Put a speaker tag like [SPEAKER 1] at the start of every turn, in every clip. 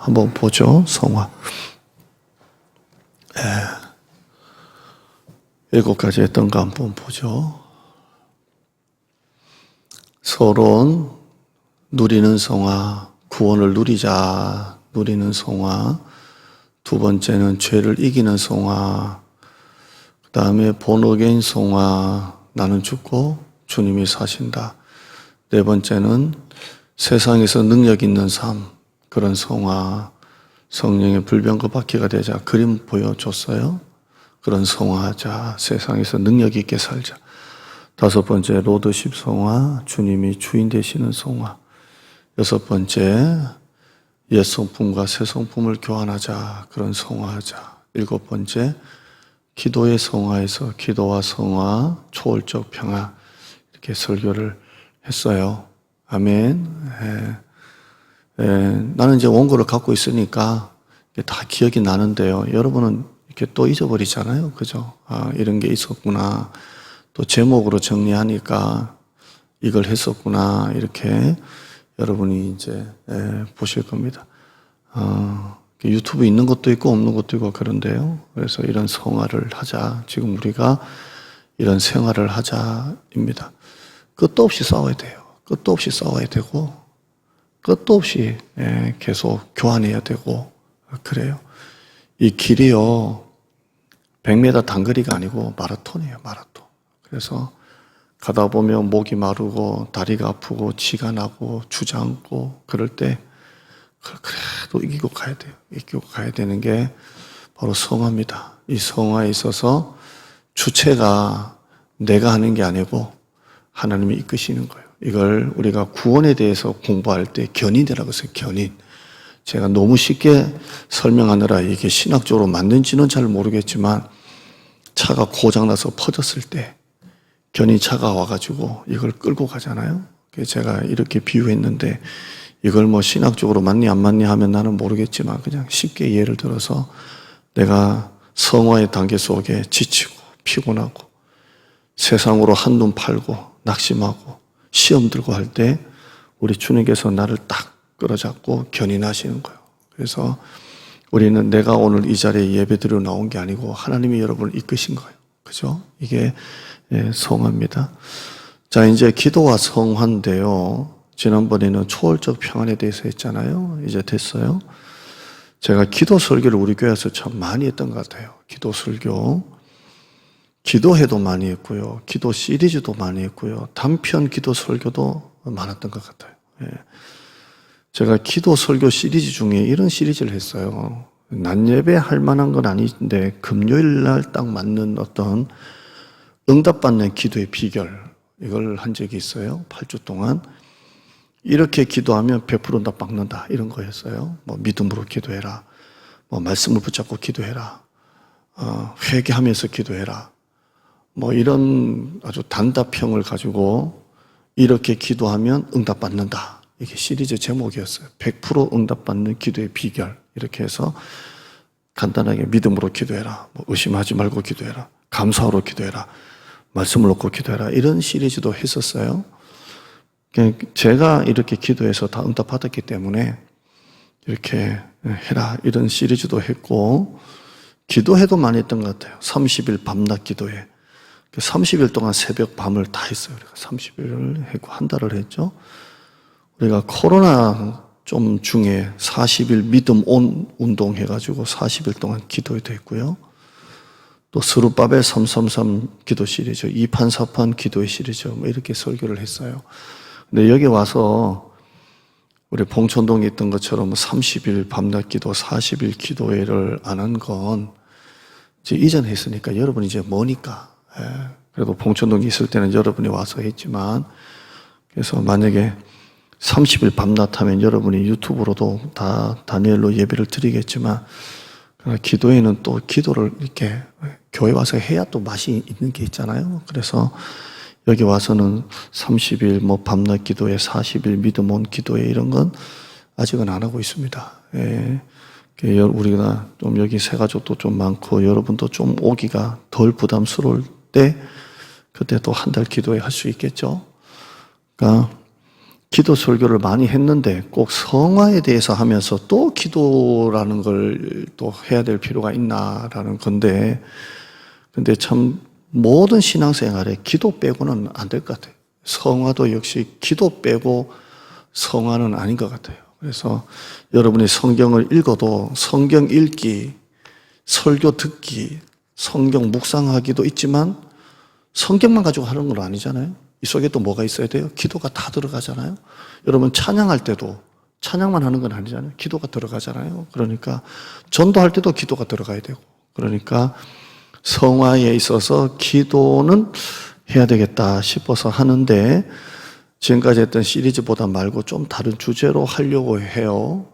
[SPEAKER 1] 한번 보죠. 성화. 7가지 했던 거 한번 보죠. 서론, 누리는 성화, 구원을 누리자, 누리는 성화. 두 번째는 죄를 이기는 성화. 그 다음에 본어게인 성화, 나는 죽고 주님이 사신다. 네 번째는 세상에서 능력 있는 삶, 그런 성화. 성령의 불병거 바퀴가 되자 그림 보여줬어요. 그런 성화하자. 세상에서 능력 있게 살자. 다섯 번째 로드십 성화, 주님이 주인 되시는 성화. 여섯 번째 옛 성품과 새 성품을 교환하자. 그런 성화하자. 일곱 번째 기도의 성화에서 기도와 성화, 초월적 평화, 이렇게 설교를 했어요. 아멘. 나는 이제 원고를 갖고 있으니까 다 기억이 나는데요. 여러분은 이렇게 또 잊어버리잖아요. 그죠? 아, 이런 게 있었구나. 또 제목으로 정리하니까 이걸 했었구나. 이렇게 여러분이 이제 보실 겁니다. 유튜브 있는 것도 있고 없는 것도 있고 그런데요. 그래서 이런 성화를 하자. 지금 우리가 이런 생활을 하자입니다. 끝도 없이 싸워야 돼요. 끝도 없이 싸워야 되고 끝도 없이 계속 교환해야 되고 그래요. 이 길이요 100m 단거리가 아니고 마라톤이에요. 마라톤. 그래서 가다 보면 목이 마르고 다리가 아프고 치가 나고 주저앉고 그럴 때 그래도 이기고 가야 돼요. 이기고 가야 되는 게 바로 성화입니다. 이 성화에 있어서 주체가 내가 하는 게 아니고 하나님이 이끄시는 거예요. 이걸 우리가 구원에 대해서 공부할 때 견인이라고 해서 견인. 제가 너무 쉽게 설명하느라 이게 신학적으로 맞는지는 잘 모르겠지만 차가 고장나서 퍼졌을 때 견인차가 와가지고 이걸 끌고 가잖아요. 제가 이렇게 비유했는데 이걸 뭐 신학적으로 맞니 안 맞니 하면 나는 모르겠지만 그냥 쉽게 예를 들어서 내가 성화의 단계 속에 지치고 피곤하고 세상으로 한눈 팔고 낙심하고 시험 들고 할 때 우리 주님께서 나를 딱 끌어잡고 견인하시는 거예요. 그래서 우리는 내가 오늘 이 자리에 예배드리러 나온 게 아니고 하나님이 여러분을 이끄신 거예요. 그죠? 이게 성화입니다. 자, 이제 기도와 성화인데요. 지난번에는 초월적 평안에 대해서 했잖아요. 이제 됐어요. 제가 기도 설교를 우리 교회에서 참 많이 했던 것 같아요. 기도 설교. 기도회도 많이 했고요. 기도 시리즈도 많이 했고요. 단편 기도 설교도 많았던 것 같아요. 제가 기도 설교 시리즈 중에 이런 시리즈를 했어요. 낮 예배 할 만한 건 아닌데 금요일 날 딱 맞는 어떤 응답받는 기도의 비결 이걸 한 적이 있어요. 8주 동안. 이렇게 기도하면 100% 응답 받는다 이런 거였어요. 뭐 믿음으로 기도해라. 뭐 말씀을 붙잡고 기도해라. 회개하면서 기도해라. 뭐 이런 아주 단답형을 가지고 이렇게 기도하면 응답받는다. 이게 시리즈 제목이었어요. 100% 응답받는 기도의 비결. 이렇게 해서 간단하게 믿음으로 기도해라. 뭐 의심하지 말고 기도해라. 감사로 기도해라. 말씀을 놓고 기도해라. 이런 시리즈도 했었어요. 제가 이렇게 기도해서 다 응답받았기 때문에 이렇게 해라. 이런 시리즈도 했고 기도회도 많이 했던 것 같아요. 30일 밤낮 기도회. 30일 동안 새벽 밤을 다 했어요. 우리가 30일을 했고 한 달을 했죠. 우리가 코로나 좀 중에 40일 믿음 온 운동 해가지고 40일 동안 기도회도 했고요. 또 스룹바벨 333 기도 시리즈, 2판 4판 기도회 시리즈 뭐 이렇게 설교를 했어요. 근데 여기 와서 우리 봉천동에 있던 것처럼 30일 밤낮 기도, 40일 기도회를 안 한 건 이제 이전에 했으니까 여러분이 이제 뭐니까. 그래도 봉천동에 있을 때는 여러분이 와서 했지만 그래서 만약에 30일 밤낮 하면 여러분이 유튜브로도 다 다니엘로 예배를 드리겠지만 기도회는 또 기도를 이렇게 교회 와서 해야 또 맛이 있는 게 있잖아요. 그래서 여기 와서는 30일 뭐 밤낮 기도회, 40일 믿음 온 기도회 이런 건 아직은 안 하고 있습니다. 우리가 좀 여기 새 가족도 좀 많고 여러분도 좀 오기가 덜 부담스러울 때 그때 또 한 달 기도회 할 수 있겠죠. 그러니까 기도 설교를 많이 했는데 꼭 성화에 대해서 하면서 또 기도라는 걸 또 해야 될 필요가 있나라는 건데, 근데 참 모든 신앙생활에 기도 빼고는 안 될 것 같아요. 성화도 역시 기도 빼고 성화는 아닌 것 같아요. 그래서 여러분이 성경을 읽어도 성경 읽기, 설교 듣기, 성경 묵상하기도 있지만 성경만 가지고 하는 건 아니잖아요. 이 속에 또 뭐가 있어야 돼요? 기도가 다 들어가잖아요. 여러분 찬양할 때도 찬양만 하는 건 아니잖아요. 기도가 들어가잖아요. 그러니까 전도할 때도 기도가 들어가야 되고, 그러니까 성화에 있어서 기도는 해야 되겠다 싶어서 하는데, 지금까지 했던 시리즈보다 말고 좀 다른 주제로 하려고 해요.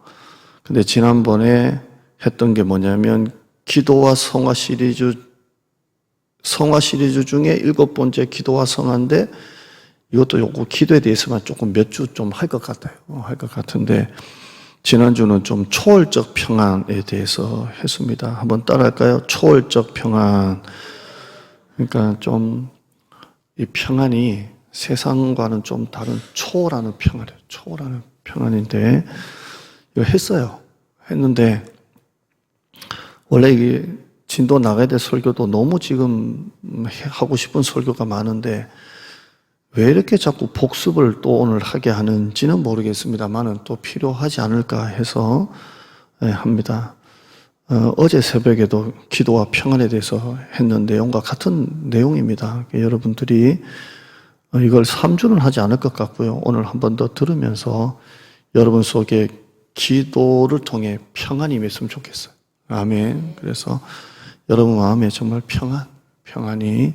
[SPEAKER 1] 근데 지난번에 했던 게 뭐냐면 기도와 성화 시리즈 중에 7번째 기도와 성화인데, 이것도 요거 기도에 대해서만 조금 몇 주 좀 할 것 같아요. 할 것 같은데, 지난주는 좀 초월적 평안에 대해서 했습니다. 한번 따라할까요? 초월적 평안. 그러니까 좀 이 평안이 세상과는 좀 다른 초월하는 평안이에요. 초월하는 평안인데, 이거 했어요. 했는데, 원래 이게 진도 나가야 될 설교도 너무 지금 하고 싶은 설교가 많은데, 왜 이렇게 자꾸 복습을 또 오늘 하게 하는지는 모르겠습니다만은 또 필요하지 않을까 해서 합니다. 어제 새벽에도 기도와 평안에 대해서 했는 내용과 같은 내용입니다. 여러분들이 이걸 3주는 하지 않을 것 같고요. 오늘 한 번 더 들으면서 여러분 속에 기도를 통해 평안이 임했으면 좋겠어요. 아멘. 그래서 여러분 마음에 정말 평안이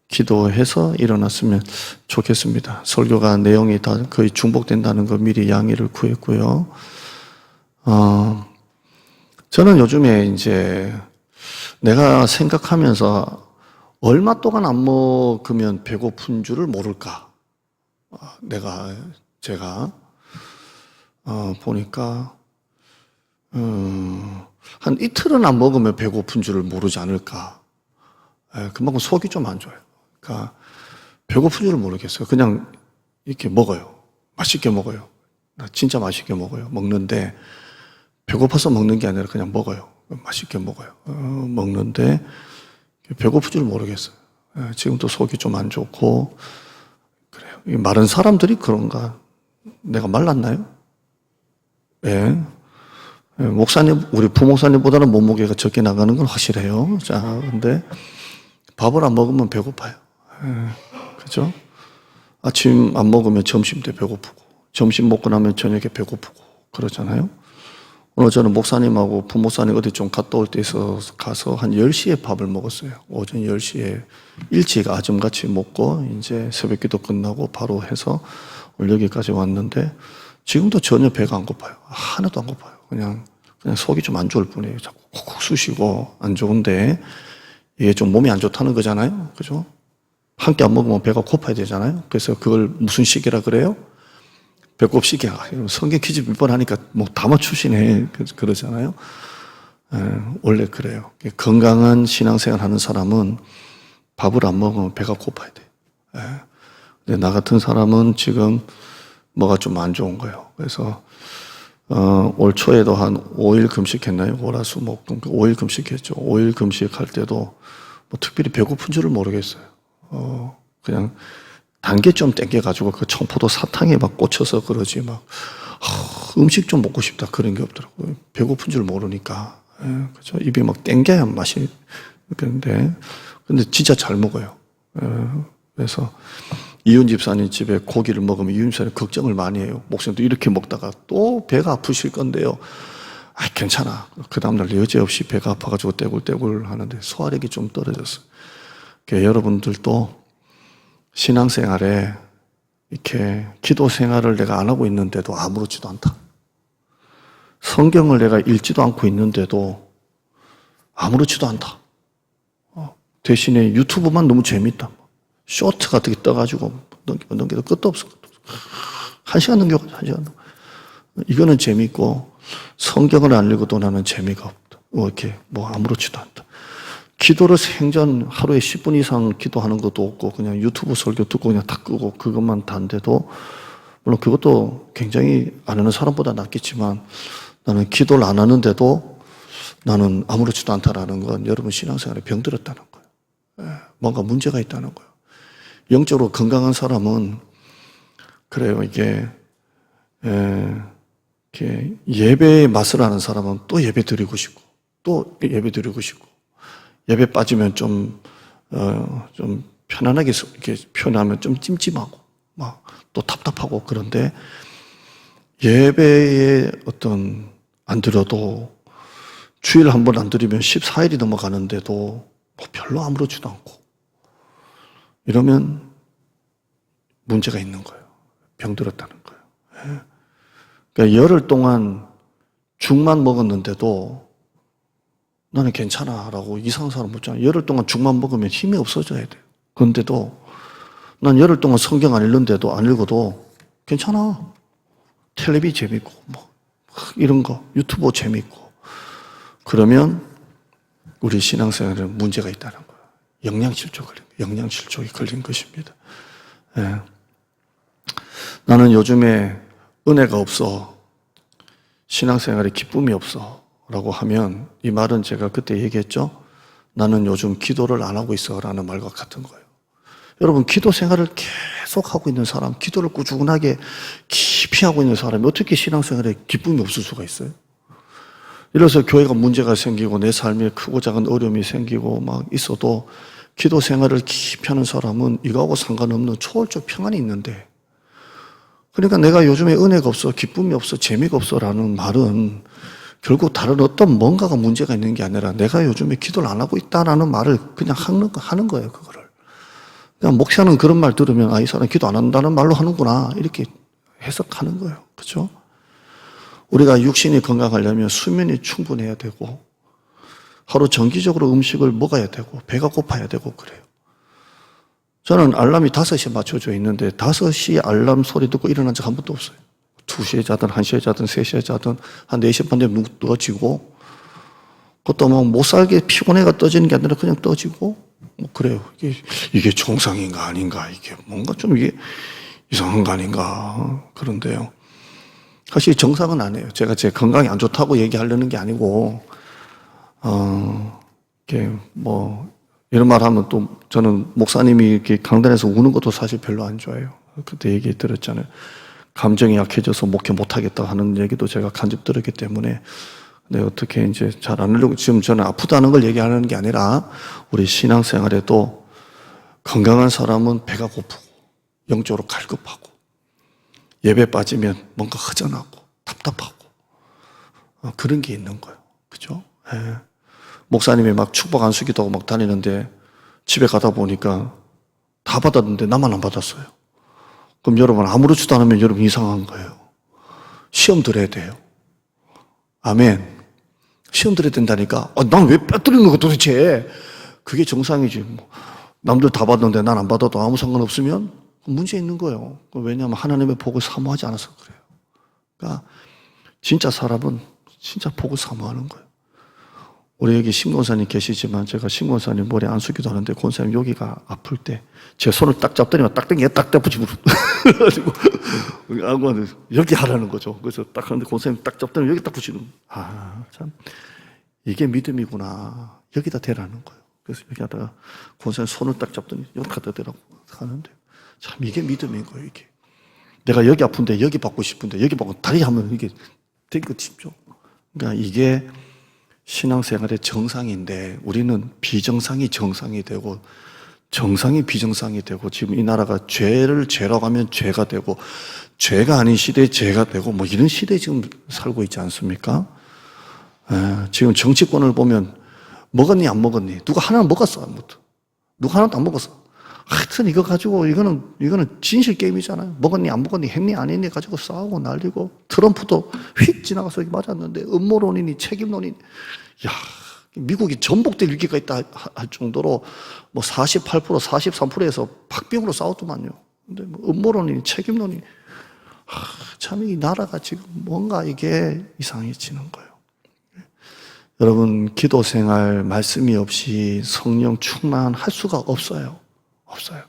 [SPEAKER 1] 기도해서 일어났으면 좋겠습니다. 설교가 내용이 다 거의 중복된다는 거 미리 양해를 구했고요. 저는 요즘에 이제 내가 생각하면서 얼마 동안 안 먹으면 배고픈 줄을 모를까? 제가 보니까 한 이틀은 안 먹으면 배고픈 줄을 모르지 않을까? 그만큼 속이 좀 안 좋아요. 그러니까 배고픈 줄을 모르겠어요. 그냥 이렇게 먹어요. 맛있게 먹어요. 진짜 맛있게 먹어요. 먹는데 배고파서 먹는 게 아니라 그냥 먹어요. 맛있게 먹어요. 먹는데 배고픈 줄 모르겠어요. 지금도 속이 좀 안 좋고 그래요. 마른 사람들이 그런가? 내가 말랐나요? 예. 목사님, 우리 부목사님보다는 몸무게가 적게 나가는 건 확실해요. 자, 근데 밥을 안 먹으면 배고파요. 그죠? 아침 안 먹으면 점심 때 배고프고, 점심 먹고 나면 저녁에 배고프고, 그러잖아요? 오늘 저는 목사님하고 부목사님 어디 좀 갔다 올 때 가서 한 10시에 밥을 먹었어요. 오전 10시에 일찍 아침같이 먹고, 이제 새벽 기도 끝나고 바로 해서 오늘 여기까지 왔는데, 지금도 전혀 배가 안 고파요. 하나도 안 고파요. 그냥 속이 좀 안 좋을 뿐이에요. 자꾸 콕콕 쑤시고 안 좋은데, 이게 좀 몸이 안 좋다는 거잖아요. 그죠? 한 끼 안 먹으면 배가 고파야 되잖아요. 그래서 그걸 무슨 시기라 그래요? 배꼽 시기야. 성경 퀴즈 몇 번 하니까 뭐 다 맞추시네. 그러잖아요. 원래 그래요. 건강한 신앙생활 하는 사람은 밥을 안 먹으면 배가 고파야 돼. 근데 나 같은 사람은 지금 뭐가 좀 안 좋은 거예요. 그래서 올 초에도 한 5일 금식했나요? 월화수목금 5일 금식했죠. 5일 금식할 때도 뭐 특별히 배고픈 줄을 모르겠어요. 그냥 단계 좀 땡겨가지고 그 청포도 사탕에 막 꽂혀서 그러지 막 음식 좀 먹고 싶다 그런 게 없더라고요. 배고픈 줄 모르니까. 그죠? 입이 막 땡겨야 맛이 그런데 근데 진짜 잘 먹어요. 그래서 이윤 집사님 집에 고기를 먹으면 이윤 집사님 걱정을 많이 해요. 목사님도 이렇게 먹다가 또 배가 아프실 건데요. 괜찮아. 그 다음날 여지없이 배가 아파가지고 떼굴떼굴 하는데 소화력이 좀 떨어졌어요. 그러니까 여러분들도 신앙생활에 이렇게 기도 생활을 내가 안 하고 있는데도 아무렇지도 않다. 성경을 내가 읽지도 않고 있는데도 아무렇지도 않다. 대신에 유튜브만 너무 재밌다. 쇼트 같은 게 떠가지고 넘겨도 끝도 없어. 1시간 넘겨가지고 1시간 넘겨. 이거는 재밌고 성경을 안 읽어도 나는 재미가 없다. 이렇게 뭐 아무렇지도 않다. 기도를 생전 하루에 10분 이상 기도하는 것도 없고 그냥 유튜브 설교 듣고 그냥 다 끄고 그것만 단데도 물론 그것도 굉장히 안 하는 사람보다 낫겠지만 나는 기도를 안 하는데도 나는 아무렇지도 않다라는 건 여러분 신앙생활에 병들었다는 거예요. 뭔가 문제가 있다는 거예요. 영적으로 건강한 사람은 그래요. 이게 예배의 맛을 아는 사람은 또 예배 드리고 싶고 또 예배 드리고 싶고 예배 빠지면 좀 편안하게 이렇게 표현하면 좀 찜찜하고 막 또 답답하고 그런데 예배에 안 드려도 주일 한 번 안 드리면 14일이 넘어가는데도 뭐 별로 아무렇지도 않고 이러면 문제가 있는 거예요. 병들었다는 거예요. 그러니까 열흘 동안 죽만 먹었는데도 나는 괜찮아 라고 이상한 사람 묻잖아요. 열흘 동안 죽만 먹으면 힘이 없어져야 돼요. 그런데도 난 열흘 동안 성경 안 읽는데도 안 읽어도 괜찮아. 텔레비 재밌고 뭐 이런 거 유튜브 재밌고 그러면 우리 신앙생활에 문제가 있다는 거예요. 영양실조가 걸린 것입니다. 예. 나는 요즘에 은혜가 없어. 신앙생활에 기쁨이 없어. 라고 하면 이 말은 제가 그때 얘기했죠. 나는 요즘 기도를 안 하고 있어. 라는 말과 같은 거예요. 여러분 기도 생활을 계속 하고 있는 사람, 기도를 꾸준하게 깊이 하고 있는 사람이 어떻게 신앙생활에 기쁨이 없을 수가 있어요? 이래서 교회가 문제가 생기고 내 삶에 크고 작은 어려움이 생기고 막 있어도 기도 생활을 깊이 하는 사람은 이거하고 상관없는 초월적 평안이 있는데 그러니까 내가 요즘에 은혜가 없어, 기쁨이 없어, 재미가 없어 라는 말은 결국 다른 어떤 뭔가가 문제가 있는 게 아니라 내가 요즘에 기도를 안 하고 있다라는 말을 그냥 하는 거예요, 그거를. 그냥 목사는 그런 말 들으면 이 사람 기도 안 한다는 말로 하는구나 이렇게 해석하는 거예요. 그렇죠? 우리가 육신이 건강하려면 수면이 충분해야 되고 하루 정기적으로 음식을 먹어야 되고 배가 고파야 되고 그래요. 저는 알람이 5시에 맞춰져 있는데 5시에 알람 소리 듣고 일어난 적 한 번도 없어요. 2시에 자든 1시에 자든 3시에 자든 한 4시 반 되면 누워지고 그것도 막 못 살게 피곤해가 떠지는 게 아니라 그냥 떠지고 뭐 그래요. 이게 정상인가 아닌가 이게 뭔가 좀 이게 이상한 거 아닌가 그런데요. 사실 정상은 아니에요. 제가 제 건강이 안 좋다고 얘기하려는 게 아니고 이게 뭐 이런 말 하면 또 저는 목사님이 이렇게 강단에서 우는 것도 사실 별로 안 좋아해요. 그때 얘기 들었잖아요. 감정이 약해져서 목회 못하겠다 하는 얘기도 제가 간접 들었기 때문에 근데 어떻게 이제 잘 안 하려고 지금 저는 아프다는 걸 얘기하는 게 아니라 우리 신앙생활에도 건강한 사람은 배가 고프고 영적으로 갈급하고 예배 빠지면 뭔가 허전하고 답답하고 그런 게 있는 거예요. 그죠? 예. 목사님이 막 축복 안수기도 하고 막 다니는데 집에 가다 보니까 다 받았는데 나만 안 받았어요. 그럼 여러분 아무렇지도 않으면 여러분 이상한 거예요. 시험 들어야 돼요. 아멘. 시험 들어야 된다니까. 난 왜 빼뜨리는 거야 도대체. 그게 정상이지. 뭐. 남들 다 받는데 난 안 받아도 아무 상관없으면 문제 있는 거예요. 왜냐하면 하나님의 복을 사모하지 않아서 그래요. 그러니까 진짜 사람은 진짜 복을 사모하는 거예요. 우리 여기 심권사님 계시지만 제가 심권사님 머리 안수기도 하는데 권사님 여기가 아플 때 제 손을 딱 잡더니만 딱땡이에 딱 대붙이고 그래가지고 여기 하라는 거죠. 그래서 딱 하는데 권사님 딱 잡더니 여기 딱 붙이는 참 이게 믿음이구나. 여기다 대라는 거예요. 그래서 여기 하다가 권사님 손을 딱 잡더니 여기 갖다 대라고 하는데 참 이게 믿음인 거예요. 이게 내가 여기 아픈데 여기 받고 싶은데 여기 받고 다리 하면 이게 된 거 싶죠. 그러니까 이게 신앙생활의 정상인데 우리는 비정상이 정상이 되고 정상이 비정상이 되고 지금 이 나라가 죄를 죄라고 하면 죄가 되고 죄가 아닌 시대에 죄가 되고 뭐 이런 시대에 지금 살고 있지 않습니까? 지금 정치권을 보면 먹었니 안 먹었니? 누가 하나 먹었어? 아무도. 누가 하나도 안 먹었어. 하여튼 이거 가지고 이거는 진실 게임이잖아요. 먹었니 안 먹었니 했니 안 했니 가지고 싸우고 난리고 트럼프도 휙 지나가서 맞았는데 음모론이니 책임론이니 야 미국이 전복될 위기가 있다 할 정도로 뭐 48% 43%에서 박빙으로 싸웠더만요. 근데 뭐 음모론이니 책임론이니 참 이 나라가 지금 뭔가 이게 이상해지는 거예요. 여러분 기도 생활 말씀이 없이 성령 충만할 수가 없어요. 없어요.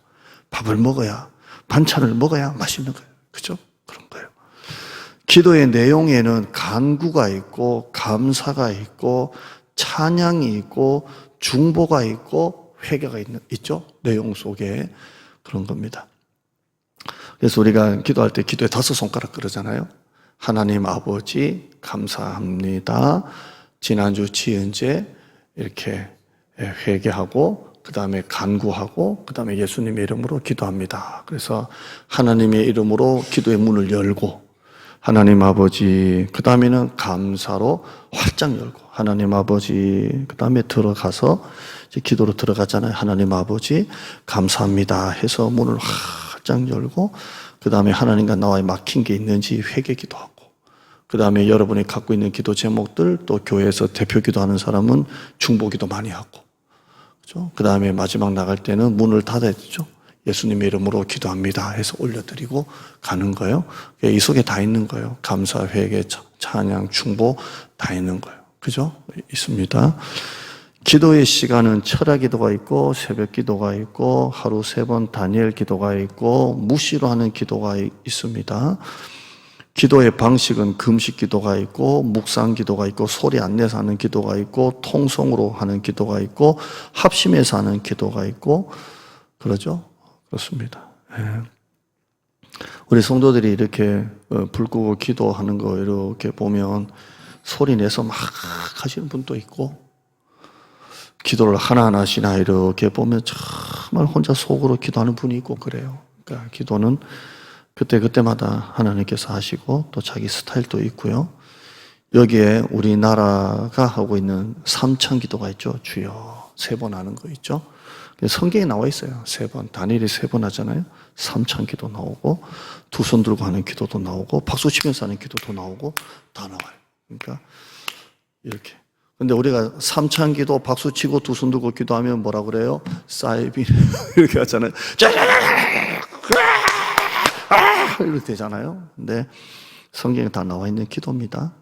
[SPEAKER 1] 밥을 먹어야 반찬을 먹어야 맛있는 거예요. 그죠? 기도의 내용에는 간구가 있고 감사가 있고 찬양이 있고 중보가 있고 회개가 있죠. 내용 속에 그런 겁니다. 그래서 우리가 기도할 때 기도에 5손가락 그러잖아요. 하나님 아버지 감사합니다. 지난주 지은 죄 이렇게 회개하고 그 다음에 간구하고 그 다음에 예수님의 이름으로 기도합니다. 그래서 하나님의 이름으로 기도의 문을 열고 하나님 아버지 그 다음에는 감사로 활짝 열고 하나님 아버지 그 다음에 들어가서 이제 기도로 들어가잖아요. 하나님 아버지 감사합니다 해서 문을 활짝 열고 그 다음에 하나님과 나와의 막힌 게 있는지 회개 기도하고 그 다음에 여러분이 갖고 있는 기도 제목들 또 교회에서 대표 기도하는 사람은 중보 기도 많이 하고 그렇죠? 그 다음에 마지막 나갈 때는 문을 닫아야 되죠. 예수님의 이름으로 기도합니다 해서 올려드리고 가는 거예요. 이 속에 다 있는 거예요. 감사, 회개, 찬양, 중보 다 있는 거예요. 그죠? 있습니다. 기도의 시간은 철야 기도가 있고 새벽 기도가 있고 하루 3번 다니엘 기도가 있고 무시로 하는 기도가 있습니다. 기도의 방식은 금식 기도가 있고 묵상 기도가 있고 소리 안 내서 하는 기도가 있고 통성으로 하는 기도가 있고 합심해서 하는 기도가 있고 그러죠? 그렇습니다. 우리 성도들이 이렇게 불 끄고 기도하는 거 이렇게 보면 소리 내서 막 하시는 분도 있고 기도를 하나하나씩이나 이렇게 보면 정말 혼자 속으로 기도하는 분이 있고 그래요. 그러니까 기도는 그때마다 하나님께서 하시고 또 자기 스타일도 있고요. 여기에 우리나라가 하고 있는 삼천 기도가 있죠. 주여 3번 하는 거 있죠. 성경에 나와 있어요. 3번. 다니엘이 3번 하잖아요. 삼천 기도 나오고 두 손 들고 하는 기도도 나오고 박수 치면서 하는 기도도 나오고 다 나와요. 그러니까 이렇게. 근데 우리가 삼천 기도 박수 치고 두 손 들고 기도하면 뭐라 그래요? 사이비 이렇게 하잖아요. 이렇게 되잖아요. 근데 성경에 다 나와 있는 기도입니다.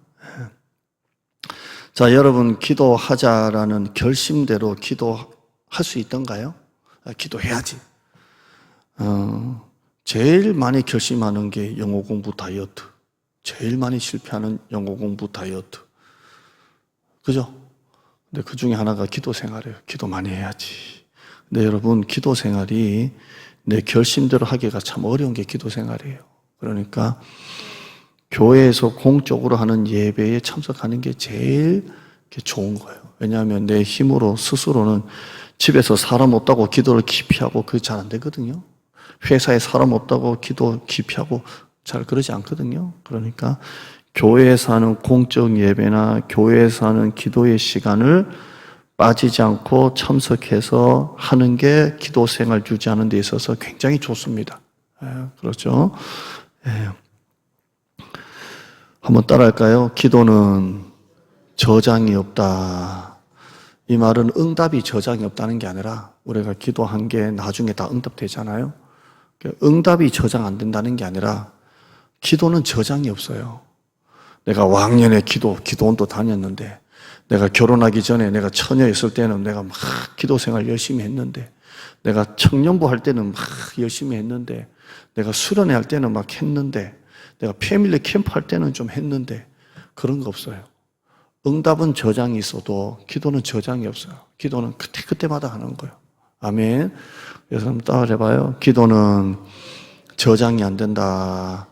[SPEAKER 1] 자, 여러분 기도하자라는 결심대로 기도할 수 있던가요? 기도해야지. 제일 많이 결심하는 게 영어 공부 다이어트. 제일 많이 실패하는 영어 공부 다이어트. 그죠? 근데 그 중에 하나가 기도 생활이에요. 기도 많이 해야지. 근데 여러분 기도 생활이 내 결심대로 하기가 참 어려운 게 기도 생활이에요. 그러니까 교회에서 공적으로 하는 예배에 참석하는 게 제일 좋은 거예요. 왜냐하면 내 힘으로 스스로는 집에서 사람 없다고 기도를 깊이 하고 그게 잘 안 되거든요. 회사에 사람 없다고 기도 깊이 하고 잘 그러지 않거든요. 그러니까 교회에서 하는 공적 예배나 교회에서 하는 기도의 시간을 빠지지 않고 참석해서 하는 게 기도 생활 유지하는 데 있어서 굉장히 좋습니다. 그렇죠? 한번 따라할까요? 기도는 저장이 없다. 이 말은 응답이 저장이 없다는 게 아니라 우리가 기도한 게 나중에 다 응답되잖아요. 응답이 저장 안 된다는 게 아니라 기도는 저장이 없어요. 내가 왕년에 기도원도 다녔는데 내가 결혼하기 전에 내가 처녀였을 때는 내가 막 기도 생활 열심히 했는데 내가 청년부 할 때는 막 열심히 했는데 내가 수련회 할 때는 막 했는데 내가 패밀리 캠프 할 때는 좀 했는데 그런 거 없어요. 응답은 저장이 있어도 기도는 저장이 없어요. 기도는 그때마다 하는 거예요. 아멘. 그래서 한번 따라해봐요. 기도는 저장이 안 된다.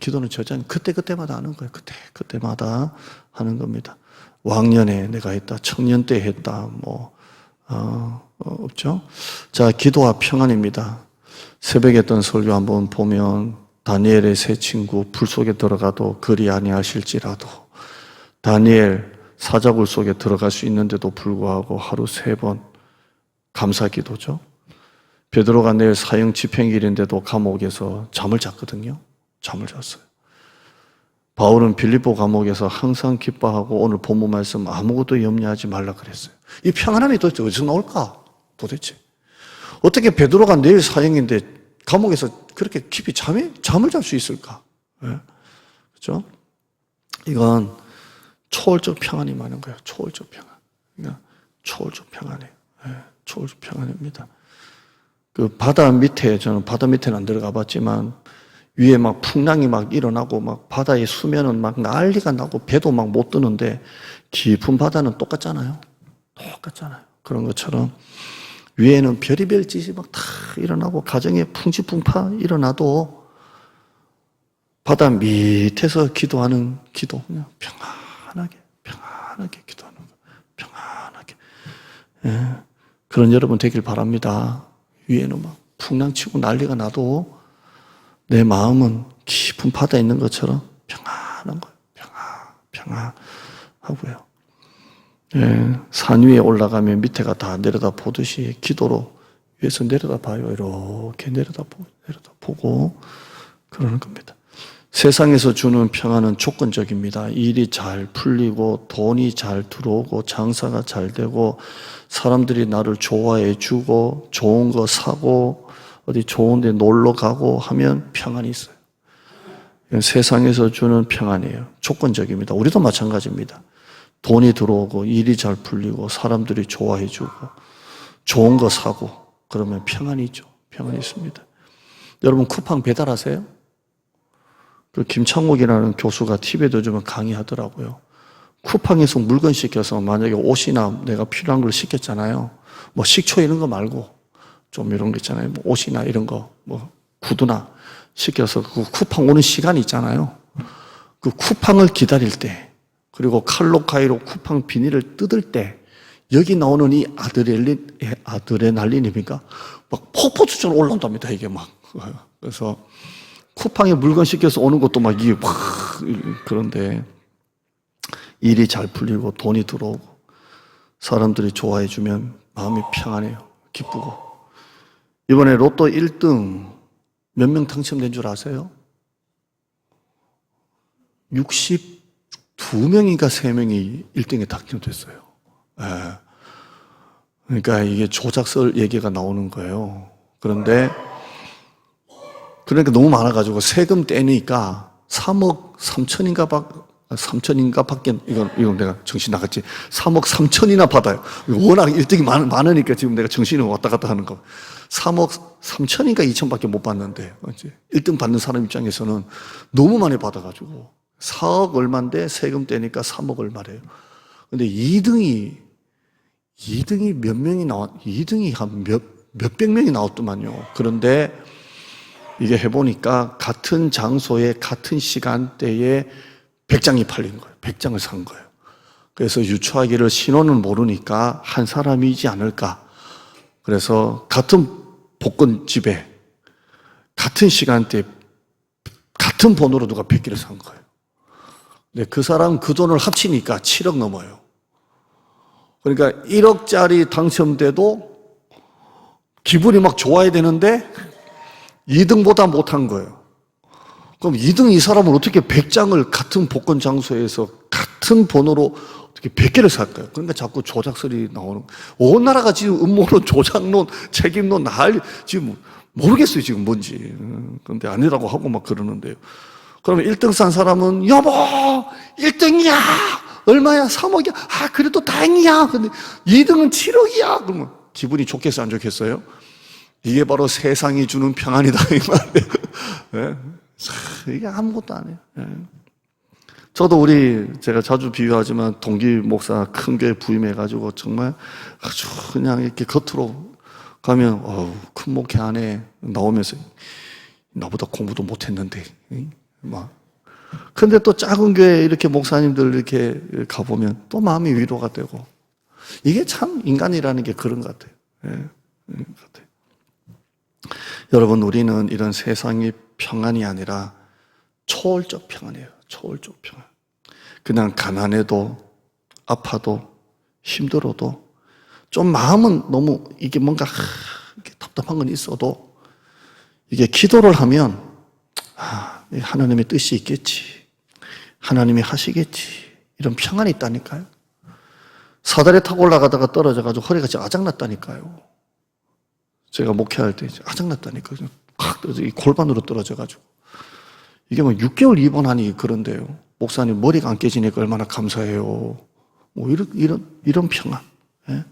[SPEAKER 1] 기도는 저장이 그때마다 하는 거예요. 그때마다 하는 겁니다. 왕년에 내가 했다. 청년 때 했다. 없죠? 자, 기도와 평안입니다. 새벽에 했던 설교 한번 보면 다니엘의 세 친구 불 속에 들어가도 그리 아니하실지라도 다니엘 사자굴 속에 들어갈 수 있는데도 불구하고 하루 3번 감사 기도죠. 베드로가 내일 사형 집행일인데도 감옥에서 잠을 잤거든요. 잠을 잤어요. 바울은 빌립보 감옥에서 항상 기뻐하고 오늘 본문 말씀 아무것도 염려하지 말라 그랬어요. 이 평안함이 도대체 어디서 나올까? 도대체 어떻게 베드로가 내일 사형인데 감옥에서 그렇게 깊이 잠을 잘 수 있을까? 그렇죠? 이건 초월적 평안이 많은 거예요. 초월적 평안. 그러니까 초월적 평안이에요. 초월적 평안입니다. 그 바다 밑에 저는 바다 밑에는 안 들어가 봤지만 위에 막 풍랑이 막 일어나고 막 바다의 수면은 막 난리가 나고 배도 막 못 뜨는데 깊은 바다는 똑같잖아요. 똑같잖아요. 그런 것처럼 위에는 별의별 짓이 막 다 일어나고 가정에 풍지풍파 일어나도 바다 밑에서 기도하는 기도, 그냥 평안하게 기도하는 거. 평안하게. 예. 그런 여러분 되길 바랍니다. 위에는 막 풍랑치고 난리가 나도 내 마음은 깊은 바다에 있는 것처럼 평안한 거예요. 평안하고요. 예, 산 위에 올라가면 밑에가 다 내려다 보듯이 기도로 위에서 내려다 봐요. 이렇게 내려다 보고 그러는 겁니다. 세상에서 주는 평안은 조건적입니다. 일이 잘 풀리고 돈이 잘 들어오고 장사가 잘 되고 사람들이 나를 좋아해 주고 좋은 거 사고 어디 좋은 데 놀러 가고 하면 평안이 있어요. 세상에서 주는 평안이에요. 조건적입니다. 우리도 마찬가지입니다. 돈이 들어오고 일이 잘 풀리고 사람들이 좋아해 주고 좋은 거 사고 그러면 평안이 있죠. 평안이 있습니다. 여러분 쿠팡 배달하세요? 그 김창옥이라는 교수가 TV에도 좀 강의하더라고요. 쿠팡에서 물건 시켜서 만약에 옷이나 내가 필요한 걸 시켰잖아요. 뭐 식초 이런 거 말고 좀 이런 거 있잖아요. 뭐 옷이나 이런 거, 뭐 구두나 시켜서 그 쿠팡 오는 시간이 있잖아요. 그 쿠팡을 기다릴 때 그리고 칼로 가위로 쿠팡 비닐을 뜯을 때 여기 나오는 이 아드레날린입니까? 막 폭포수처럼 올라온답니다. 이게 막. 그래서 쿠팡에 물건 시켜서 오는 것도 막 이게 막 그런데 일이 잘 풀리고 돈이 들어오고 사람들이 좋아해 주면 마음이 평안해요. 기쁘고. 이번에 로또 1등 몇 명 당첨된 줄 아세요? 62명인가 3명이 1등에 당첨됐어요. 네. 그러니까 이게 조작설 얘기가 나오는 거예요. 그러니까 너무 많아가지고 세금 떼니까 3억 3천인가 밖에, 이건 내가 정신 나갔지. 3억 3천이나 받아요. 워낙 1등이 많으니까 지금 내가 정신이 왔다 갔다 하는 거. 3억 3천인가 2천밖에 못 받는데, 1등 받는 사람 입장에서는 너무 많이 받아가지고 4억 얼마인데 세금 떼니까 3억 얼마래요. 근데 2등이 몇 명이 2등이 한 몇백 명이 나왔더만요. 그런데 이게 해보니까 같은 장소에 같은 시간대에 100장이 팔린 거예요. 100장을 산 거예요. 그래서 유추하기를 신호는 모르니까 한 사람이지 않을까. 그래서 같은 복권집에 같은 시간대에 같은 번호로 누가 100개를 산 거예요. 근데 그 사람 그 돈을 합치니까 7억 넘어요. 그러니까 1억짜리 당첨돼도 기분이 막 좋아야 되는데 2등보다 못한 거예요. 그럼 2등 이 사람은 어떻게 100장을 같은 복권 장소에서 같은 번호로 어떻게 100개를 살까요? 그러니까 자꾸 조작설이 나오는 거예요. 온 나라가 지금 음모론, 조작론, 책임론 지금 모르겠어요, 지금 뭔지. 그런데 아니라고 하고 막 그러는데요. 그러면 1등 산 사람은 여보 1등이야 얼마야 3억이야 그래도 다행이야. 근데 2등은 7억이야 그러면 기분이 좋겠어요 안 좋겠어요? 이게 바로 세상이 주는 평안이다 이 말이에요. 네? 이게 아무것도 안 해요. 네. 저도 제가 자주 비유하지만 동기 목사 큰 교회 부임해가지고 정말 아주 그냥 이렇게 겉으로 가면 큰 목회 안에 나오면서 나보다 공부도 못했는데 막. 근데 또 작은 교회 이렇게 목사님들 이렇게 가보면 또 마음이 위로가 되고 이게 참 인간이라는 게 그런 것 같아요. 네. 그런 것 같아요. 여러분 우리는 이런 세상이 평안이 아니라 초월적 평안이에요. 초월적 평안. 그냥 가난해도 아파도 힘들어도 좀 마음은 너무 이게 뭔가 이렇게 답답한 건 있어도 이게 기도를 하면 하나님의 뜻이 있겠지. 하나님이 하시겠지. 이런 평안이 있다니까요. 사다리 타고 올라가다가 떨어져가지고 허리가 진짜 아작났다니까요. 제가 목회할 때 아작났다니까요. 확 떨어져, 골반으로 떨어져가지고. 이게 뭐 6개월 입원하니 그런데요. 목사님 머리가 안 깨지니까 얼마나 감사해요. 뭐 이런 평안. 예?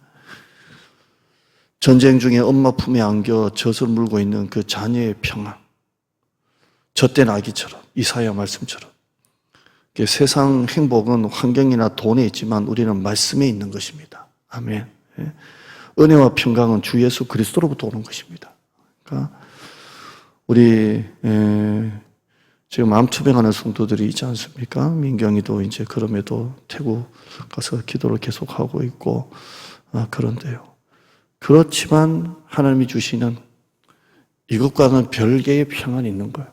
[SPEAKER 1] 전쟁 중에 엄마 품에 안겨 젖을 물고 있는 그 자녀의 평안. 젖된 아기처럼, 이사야 말씀처럼. 세상 행복은 환경이나 돈에 있지만 우리는 말씀에 있는 것입니다. 아멘. 은혜와 평강은 주 예수 그리스도로부터 오는 것입니다. 그러니까 우리 지금 암투병하는 성도들이 있지 않습니까? 민경이도 이제 그럼에도 태국 가서 기도를 계속하고 있고 그런데요. 그렇지만 하나님이 주시는 이것과는 별개의 평안이 있는 거예요.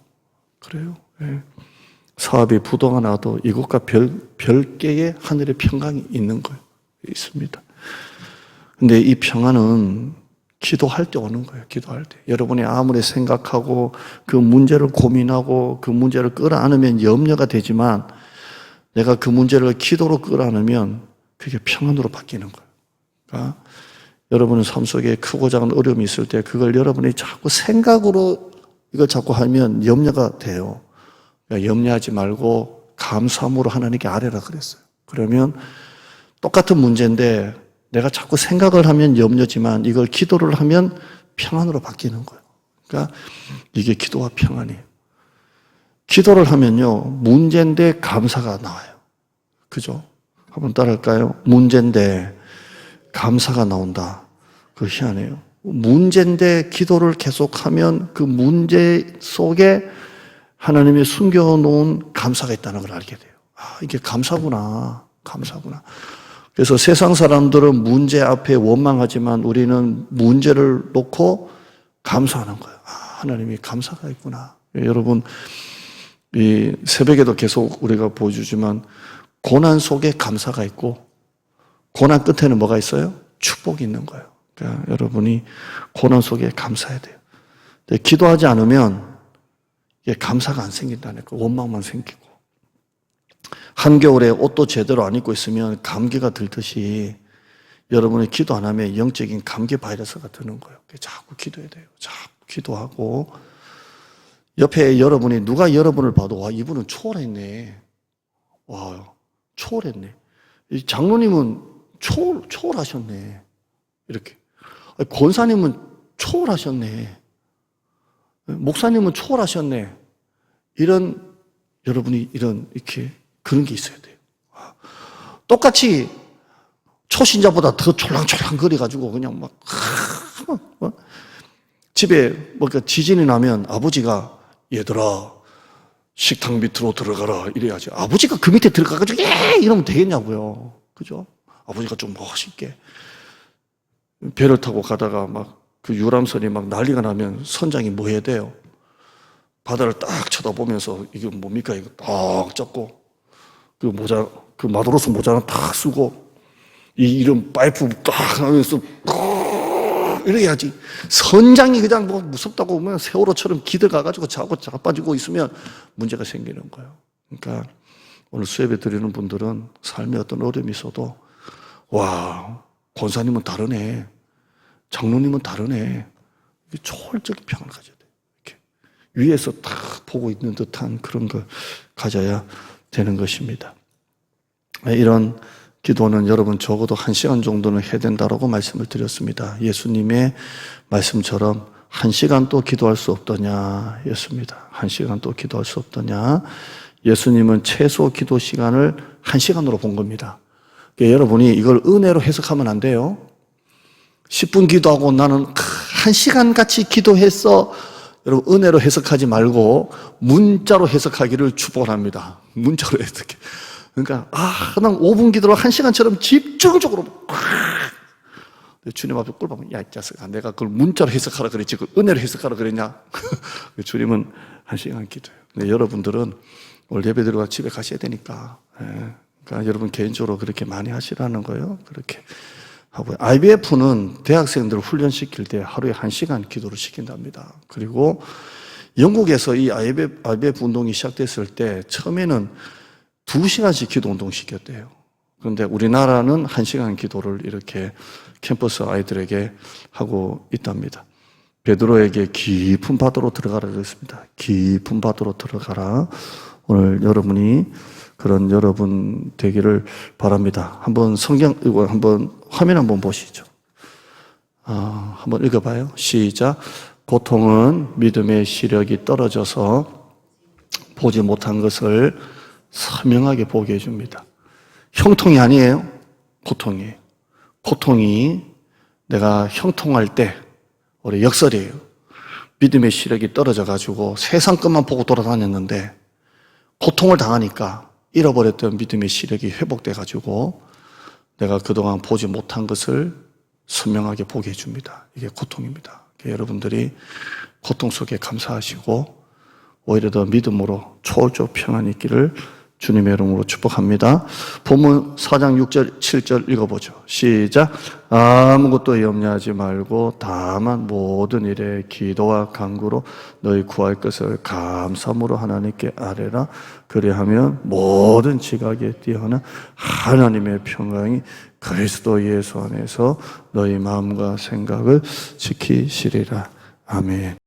[SPEAKER 1] 그래요. 사업이 부도가 나도 이것과 별개의 하늘의 평강이 있는 거예요. 있습니다. 근데 이 평안은 기도할 때 오는 거예요. 기도할 때. 여러분이 아무리 생각하고 그 문제를 고민하고 그 문제를 끌어안으면 염려가 되지만 내가 그 문제를 기도로 끌어안으면 그게 평안으로 바뀌는 거예요. 그러니까 여러분의 삶 속에 크고 작은 어려움이 있을 때 그걸 여러분이 자꾸 생각으로 이걸 자꾸 하면 염려가 돼요. 그러니까 염려하지 말고 감사함으로 하나님께 아뢰라 그랬어요. 그러면 똑같은 문제인데 내가 자꾸 생각을 하면 염려지만 이걸 기도를 하면 평안으로 바뀌는 거예요. 그러니까 이게 기도와 평안이에요. 기도를 하면요, 문제인데 감사가 나와요. 그죠? 한번 따라할까요? 문제인데 감사가 나온다. 그거 희한해요. 문제인데 기도를 계속하면 그 문제 속에 하나님이 숨겨놓은 감사가 있다는 걸 알게 돼요. 아, 이게 감사구나. 감사구나. 그래서 세상 사람들은 문제 앞에 원망하지만 우리는 문제를 놓고 감사하는 거예요. 아, 하나님이 감사가 있구나. 여러분, 이 새벽에도 계속 우리가 보여주지만 고난 속에 감사가 있고 고난 끝에는 뭐가 있어요? 축복이 있는 거예요. 그러니까 여러분이 고난 속에 감사해야 돼요. 근데 기도하지 않으면 이게 감사가 안 생긴다는 거, 원망만 생기고. 한겨울에 옷도 제대로 안 입고 있으면 감기가 들듯이 여러분이 기도 안 하면 영적인 감기 바이러스가 드는 거예요. 자꾸 기도해야 돼요. 자꾸 기도하고. 옆에 여러분이 누가 여러분을 봐도 와, 이분은 초월했네. 와, 초월했네. 이 장로님은 초월하셨네. 이렇게. 권사님은 초월하셨네. 목사님은 초월하셨네. 여러분이 이렇게 그런 게 있어야 돼요. 똑같이 초신자보다 더 촐랑촐랑 거려가지고 그냥 막 집에 지진이 나면 아버지가 얘들아 식탁 밑으로 들어가라 이래야지. 아버지가 그 밑에 들어가가지고 이러면 되겠냐고요. 그죠? 아버지가 좀 멋있게 배를 타고 가다가 막 그 유람선이 막 난리가 나면 선장이 뭐 해야 돼요? 바다를 딱 쳐다보면서 이게 뭡니까? 이거 딱 잡고 그 마도로스 모자는 딱 쓰고 이런 파이프 딱 하면서 이래야지. 선장이 그냥 뭐 무섭다고 보면 세월호처럼 기대가가지고 자빠지고 있으면 문제가 생기는 거예요. 그러니까 오늘 수예배 드리는 분들은 삶에 어떤 어려움이 있어도 와, 권사님은 다르네. 장로님은 다르네. 초월적인 평안을 가져야 돼요. 이렇게 위에서 딱 보고 있는 듯한 그런 걸 가져야 되는 것입니다. 이런 기도는 여러분 적어도 1시간 정도는 해야 된다고 말씀을 드렸습니다. 예수님의 말씀처럼 1시간도 기도할 수 없더냐 였습니다. 1시간도 기도할 수 없더냐. 예수님은 최소 기도 시간을 1시간으로 본 겁니다. 그러니까 여러분이 이걸 은혜로 해석하면 안 돼요. 10분 기도하고 나는 1시간 같이 기도했어. 여러분 은혜로 해석하지 말고 문자로 해석하기를 축복합니다. 문자로 해석해. 그러니까 난 5분 기도를 1시간처럼 집중적으로 주님 앞에 꿀 보면 야, 이 자식아, 내가 그걸 문자로 해석하라 그랬지 그걸 은혜로 해석하라 그랬냐? 주님은 1시간 기도해요. 근데 여러분들은 오늘 예배 드리고 집에 가셔야 되니까, 그러니까 여러분 개인적으로 그렇게 많이 하시라는 거예요. 그렇게 하고요. IBF는 대학생들을 훈련시킬 때 하루에 1시간 기도를 시킨답니다. 그리고 영국에서 이 IBF 운동이 시작됐을 때 처음에는 2시간씩 기도 운동 시켰대요. 그런데 우리나라는 1시간 기도를 이렇게 캠퍼스 아이들에게 하고 있답니다. 베드로에게 깊은 바다로 들어가라 그랬습니다. 깊은 바다로 들어가라. 오늘 여러분이 그런 여러분 되기를 바랍니다. 한번 성경, 이거 한번 화면 한번 보시죠. 한번 읽어봐요. 시작. 고통은 믿음의 시력이 떨어져서 보지 못한 것을 선명하게 보게 해줍니다. 형통이 아니에요. 고통이에요. 고통이 내가 형통할 때 우리 역설이에요. 믿음의 시력이 떨어져가지고 세상 것만 보고 돌아다녔는데 고통을 당하니까 잃어버렸던 믿음의 시력이 회복돼가지고 내가 그동안 보지 못한 것을 선명하게 보게 해줍니다. 이게 고통입니다. 여러분들이 고통 속에 감사하시고 오히려 더 믿음으로 초월적 평안이 있기를 주님의 이름으로 축복합니다. 본문 4장 6절 7절 읽어보죠. 시작. 아무것도 염려하지 말고 다만 모든 일에 기도와 간구로 너희 구할 것을 감사함으로 하나님께 아뢰라. 그리하면 모든 지각에 뛰어난 하나님의 평강이 그리스도 예수 안에서 너희 마음과 생각을 지키시리라. 아멘.